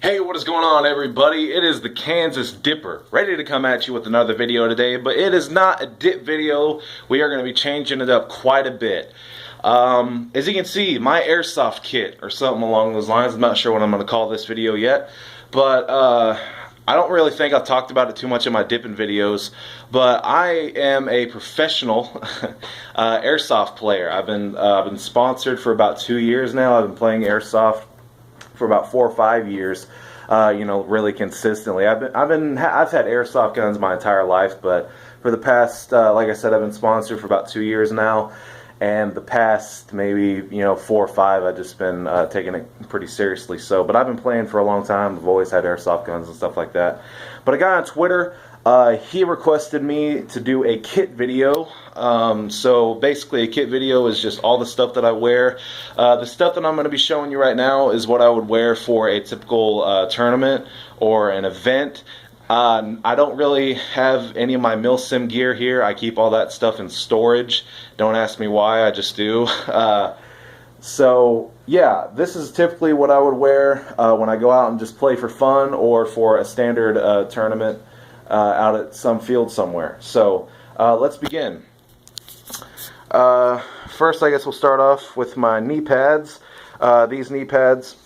Hey, what is going on, everybody? It is the Kansas Dipper, ready to come at you with another video today, but it is not a dip video. We are going to be changing it up quite a bit. As you can see, my Airsoft kit, or something along those lines. I'm not sure what I'm going to call this video yet, but I don't really think I've talked about it too much in my dipping videos, but I am a professional Airsoft player. I've been sponsored for about 2 years now. I've been playing Airsoft for about 4 or 5 years, really consistently. I've had Airsoft guns my entire life, but for the past, like I said, I've been sponsored for about 2 years now, and the past maybe 4 or 5, I've just been taking it pretty seriously. But I've been playing for a long time. I've always had Airsoft guns and stuff like that. But a guy on Twitter, he requested me to do a kit video. So basically a kit video is just all the stuff that I wear. The stuff that I'm going to be showing you right now is what I would wear for a typical tournament or an event. I don't really have any of my MilSim gear here. I keep all that stuff in storage. Don't ask me why, I just do. So yeah, this is typically what I would wear when I go out and just play for fun or for a standard tournament out at some field somewhere. So let's begin. First, I guess we'll start off with my knee pads. These knee pads,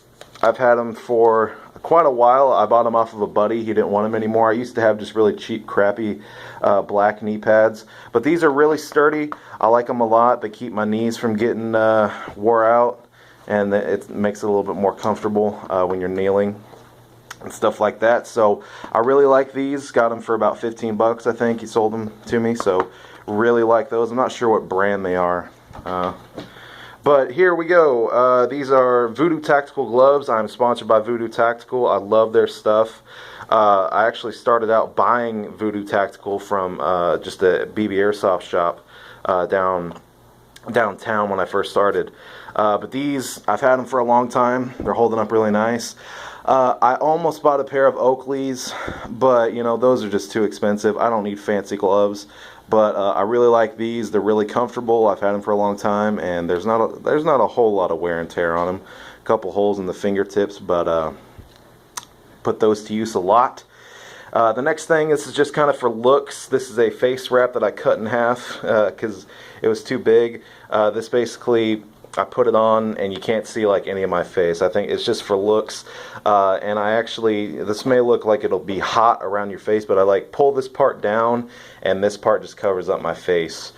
I've had them for quite a while. I bought them off of a buddy. He didn't want them anymore. I used to have just really cheap, crappy black knee pads, but these are really sturdy. I like them a lot. They keep my knees from getting wore out, and it makes it a little bit more comfortable when you're kneeling and stuff like that. So I really like these. Got them for about 15 bucks, I think. He sold them to me, so really like those. I'm not sure what brand they are. But here we go. These are Voodoo Tactical gloves. I'm sponsored by Voodoo Tactical. I love their stuff. I actually started out buying Voodoo Tactical from just a BB Airsoft shop downtown when I first started. But these, I've had them for a long time. They're holding up really nice. I almost bought a pair of Oakleys, but those are just too expensive. I don't need fancy gloves. But I really like these. They're really comfortable. I've had them for a long time, and there's not a whole lot of wear and tear on them. A couple holes in the fingertips, but put those to use a lot. The next thing, this is just kind of for looks. This is a face wrap that I cut in half because it was too big. This basically, I put it on and you can't see like any of my face. I think it's just for looks, and this may look like it'll be hot around your face, but I like pull this part down and this part just covers up my face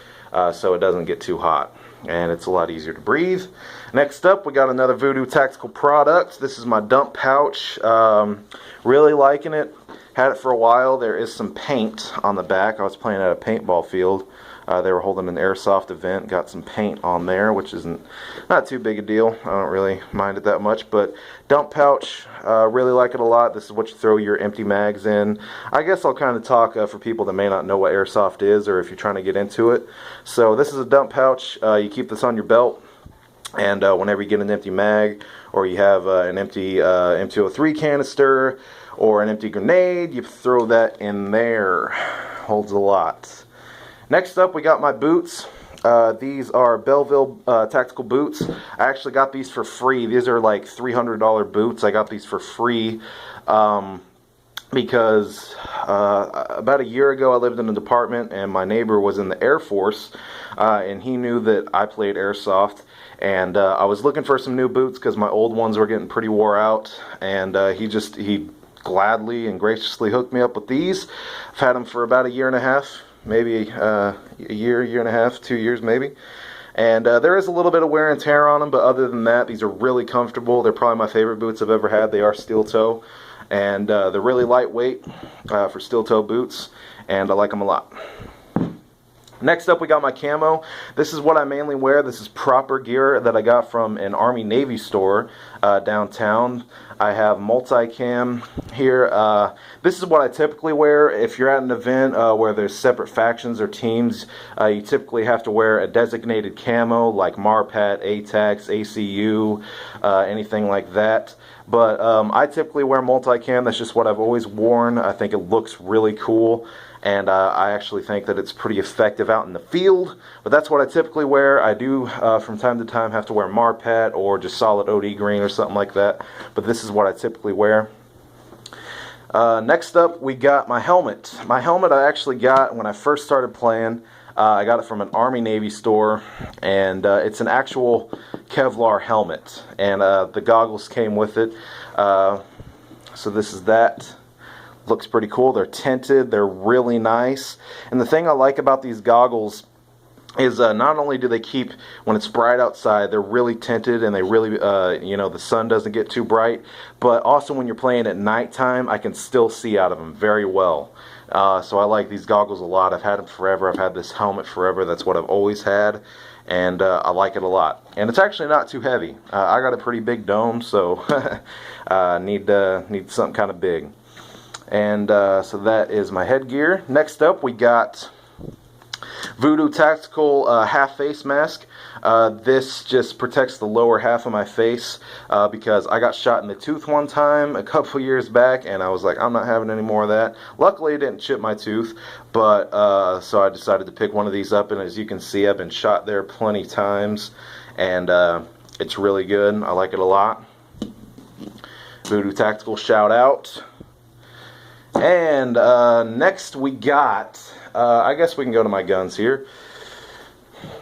so it doesn't get too hot, and it's a lot easier to breathe. Next up, we got another Voodoo Tactical product. This is my dump pouch. Really liking it. Had it for a while. There is some paint on the back. I was playing at a paintball field. They were holding an Airsoft event, got some paint on there, which isn't not too big a deal. I don't really mind it that much, but dump pouch, really like it a lot. This is what you throw your empty mags in. I guess I'll kind of talk for people that may not know what Airsoft is, or if you're trying to get into it. So this is a dump pouch. You keep this on your belt, and whenever you get an empty mag, or you have an empty M203 canister, or an empty grenade, you throw that in there. Holds a lot. Next up, we got my boots. These are Belleville tactical boots. I actually got these for free. These are like $300 boots. I got these for free because about a year ago I lived in an apartment and my neighbor was in the Air Force, and he knew that I played Airsoft, and I was looking for some new boots because my old ones were getting pretty wore out, and he gladly and graciously hooked me up with these. I've had them for about a year and a half. Maybe a year and a half, 2 years maybe. And there is a little bit of wear and tear on them, but other than that, these are really comfortable. They're probably my favorite boots I've ever had. They are steel toe, and they're really lightweight for steel toe boots, and I like them a lot. Next up, we got my camo. This is what I mainly wear. This is proper gear that I got from an Army-Navy store downtown. I have multicam here. This is what I typically wear. If you're at an event where there's separate factions or teams, you typically have to wear a designated camo like Marpat, ATAX, ACU, anything like that. But I typically wear multicam. That's just what I've always worn. I think it looks really cool. And I actually think that it's pretty effective out in the field, but that's what I typically wear. I do from time to time have to wear Marpat or just solid OD green or something like that, but this is what I typically wear. Next up, we got my helmet. My helmet I actually got when I first started playing. I got it from an Army-Navy store, and it's an actual Kevlar helmet, and the goggles came with it. So this is that. Looks pretty cool. They're tinted. They're really nice. And the thing I like about these goggles is not only do they keep, when it's bright outside, they're really tinted and they really, you know, the sun doesn't get too bright, but also when you're playing at nighttime, I can still see out of them very well. So I like these goggles a lot. I've had them forever. I've had this helmet forever. That's what I've always had, and I like it a lot. And it's actually not too heavy. I got a pretty big dome, so need something kind of big. And so that is my headgear. Next up, we got Voodoo Tactical half face mask. This just protects the lower half of my face because I got shot in the tooth one time a couple years back, and I was like, I'm not having any more of that. Luckily, it didn't chip my tooth, but so I decided to pick one of these up, and as you can see, I've been shot there plenty times, and it's really good. I like it a lot. Voodoo Tactical shout out. And next we got, I guess we can go to my guns here.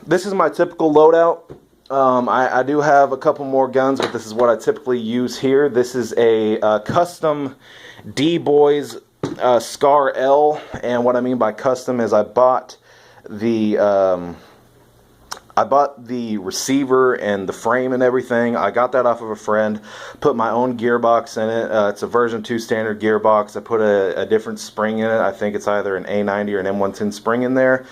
This is my typical loadout. I do have a couple more guns, but this is what I typically use here. This is a custom D-Boys Scar L, and what I mean by custom is I bought the receiver and the frame and everything. I got that off of a friend, put my own gearbox in it. It's a version 2 standard gearbox. I put a different spring in it. I think it's either an A90 or an M110 spring in there.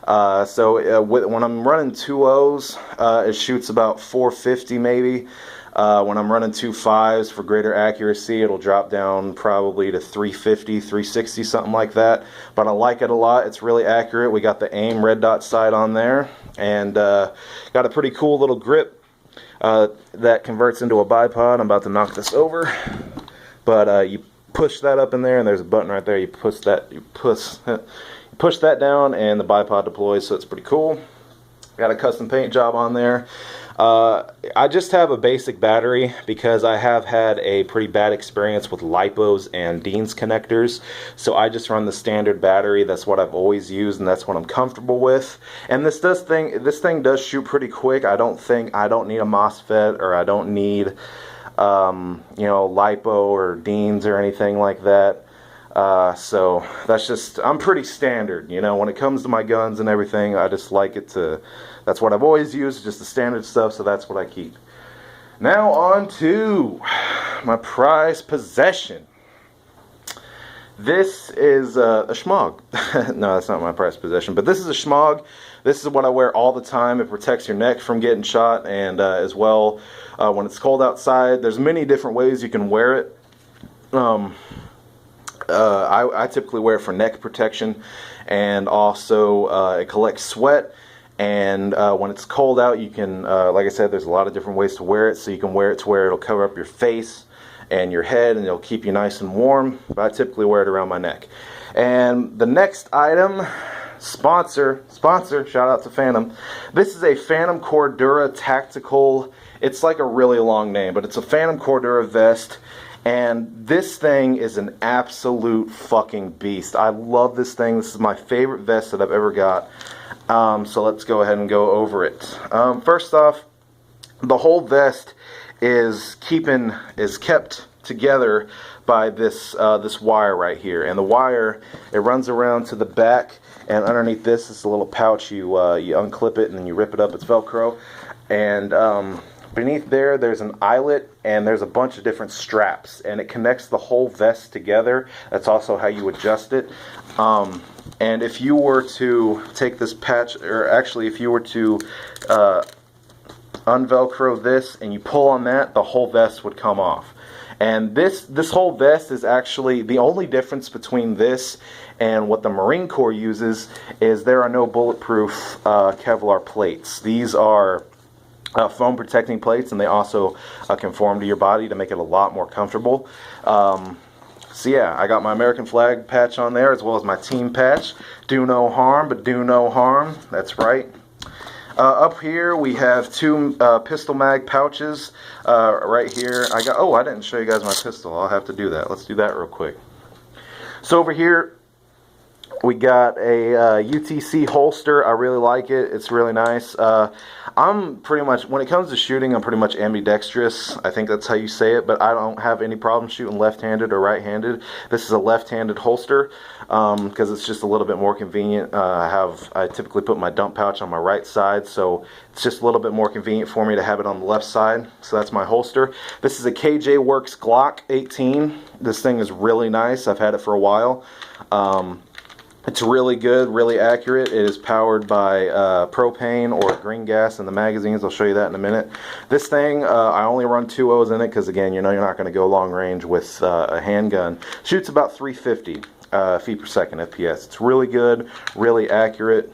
When I'm running 2.0s, it shoots about 450 maybe. When I'm running 2.5s for greater accuracy, it'll drop down probably to 350, 360, something like that. But I like it a lot. It's really accurate. We got the AIM red dot sight on there, and got a pretty cool little grip that converts into a bipod. I'm about to knock this over, but you push that up in there, and there's a button right there. You push that, push that down, and the bipod deploys. So it's pretty cool. Got a custom paint job on there. I just have a basic battery because I have had a pretty bad experience with lipos and Dean's connectors, so I just run the standard battery. That's what I've always used, and that's what I'm comfortable with. And this thing does shoot pretty quick. I don't need a MOSFET, or I don't need you know, lipo or Dean's or anything like that. So that's just, I'm pretty standard, you know, when it comes to my guns and everything. I just like it to, that's what I've always used, just the standard stuff, so that's what I keep. Now on to my prized possession. This is a Schmog. No, that's not my prized possession, but this is a Schmog. This is what I wear all the time. It protects your neck from getting shot, and as well, when it's cold outside, there's many different ways you can wear it. I typically wear it for neck protection, and also it collects sweat, and when it's cold out, you can, like I said, there's a lot of different ways to wear it. So you can wear it to where it'll cover up your face and your head, and it'll keep you nice and warm. But I typically wear it around my neck. And the next item, sponsor, shout out to Phantom. This is a Phantom Cordura Tactical. It's like a really long name, but it's a Phantom Cordura vest. And this thing is an absolute fucking beast. I love this thing. This is my favorite vest that I've ever got. So let's go ahead and go over it. First off, the whole vest is kept together by this wire right here. And the wire, it runs around to the back, and underneath this is a little pouch. You unclip it and then you rip it up. It's Velcro. And beneath there's an eyelet, and there's a bunch of different straps, and it connects the whole vest together. That's also how you adjust it. And if you were to take this patch, or actually if you were to unvelcro this and you pull on that, the whole vest would come off. And this whole vest is actually, the only difference between this and what the Marine Corps uses is there are no bulletproof Kevlar plates. These are foam protecting plates, and they also conform to your body to make it a lot more comfortable. So yeah, I got my American flag patch on there, as well as my team patch. Do no harm, but do no harm. That's right. Up here we have two pistol mag pouches right here. I didn't show you guys my pistol. I'll have to do that. Let's do that real quick. So over here we got a UTC holster. I really like it. It's really nice. I'm pretty much, when it comes to shooting, I'm pretty much ambidextrous. I think that's how you say it, but I don't have any problem shooting left-handed or right-handed. This is a left-handed holster because it's just a little bit more convenient. I typically put my dump pouch on my right side, so it's just a little bit more convenient for me to have it on the left side. So that's my holster. This is a KJ Works Glock 18. This thing is really nice. I've had it for a while. It's really good, really accurate. It is powered by propane or green gas in the magazines. I'll show you that in a minute. This thing, I only run 2.0s in it because, again, you know you're not going to go long range with a handgun. Shoots about 350 feet per second FPS. It's really good, really accurate.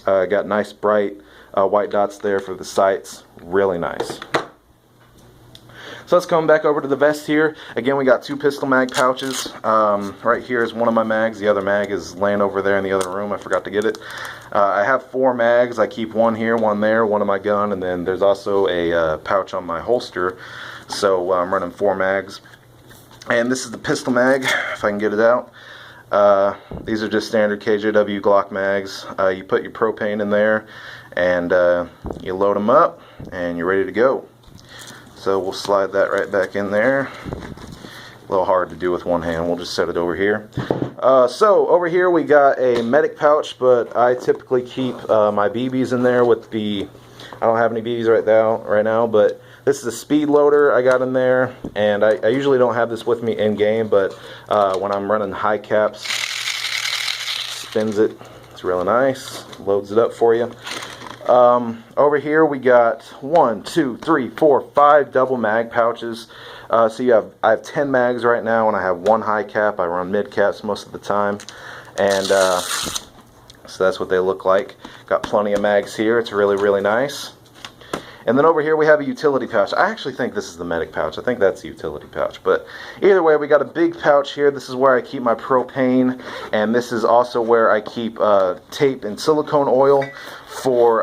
Got nice bright white dots there for the sights. Really nice. So let's come back over to the vest here. Again, we got 2 pistol mag pouches. Right here is one of my mags. The other mag is laying over there in the other room. I forgot to get it. I have 4 mags. I keep one here, one there, one on my gun, and then there's also a pouch on my holster. So I'm running 4 mags. And this is the pistol mag, if I can get it out. These are just standard KJW Glock mags. You put your propane in there, and you load them up, and you're ready to go. So we'll slide that right back in there. A little hard to do with one hand. We'll just set it over here. So over here we got a medic pouch, but I typically keep my BBs in there with the, I don't have any BBs right now, but this is a speed loader I got in there, and I usually don't have this with me in game, but when I'm running high caps, spins it. It's really nice. Loads it up for you. Over here we got 1, 2, 3, 4, 5 double mag pouches. So I have 10 mags right now, and I have 1 high cap. I run mid caps most of the time, and so that's what they look like. Got plenty of mags here. It's really, really nice. And then over here we have a utility pouch. I actually think this is the medic pouch. I think that's the utility pouch. But either way, we got a big pouch here. This is where I keep my propane, and this is also where I keep tape and silicone oil for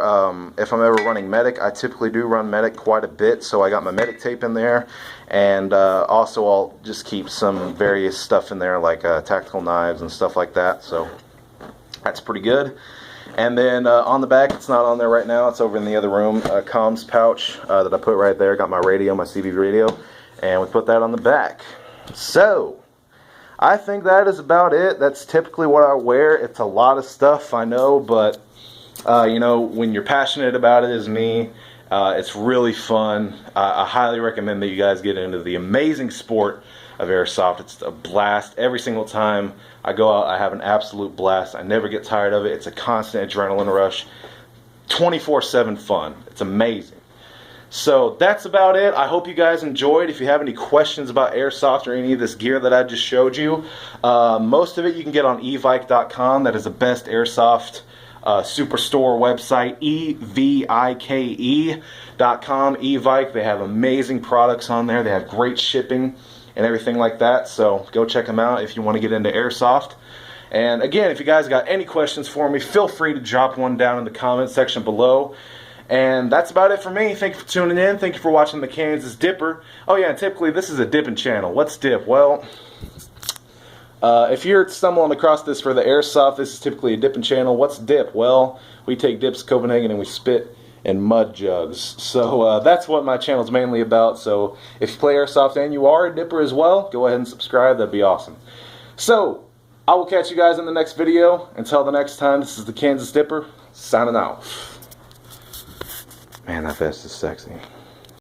if I'm ever running medic. I typically do run medic quite a bit, so I got my medic tape in there, and also I'll just keep some various stuff in there like tactical knives and stuff like that. So that's pretty good. And then on the back, it's not on there right now, it's over in the other room, a comms pouch that I put right there. Got my radio, my CB radio, and we put that on the back. So I think that is about it. That's typically what I wear. It's a lot of stuff, I know, but you know, when you're passionate about it as me, it's really fun. I highly recommend that you guys get into the amazing sport of Airsoft. It's a blast. Every single time I go out, I have an absolute blast. I never get tired of it. It's a constant adrenaline rush. 24/7 fun. It's amazing. So that's about it. I hope you guys enjoyed. If you have any questions about Airsoft or any of this gear that I just showed you, most of it you can get on evike.com. That is the best Airsoft superstore website, evike.com. Evike, they have amazing products on there. They have great shipping and everything like that, so go check them out if you want to get into Airsoft. And again, if you guys got any questions for me, feel free to drop one down in the comment section below. And that's about it for me. Thank you for tuning in. Thank you for watching the Kansas Dipper. Oh yeah, and typically this is a dipping channel. What's dip? Well, if you're stumbling across this for the Airsoft, this is typically a dipping channel. What's dip? Well, we take dips Copenhagen and we spit in mud jugs. So that's what my channel is mainly about. So if you play Airsoft and you are a dipper as well, go ahead and subscribe. That'd be awesome. So I will catch you guys in the next video. Until the next time, this is the Kansas Dipper signing off. Man, that vest is sexy.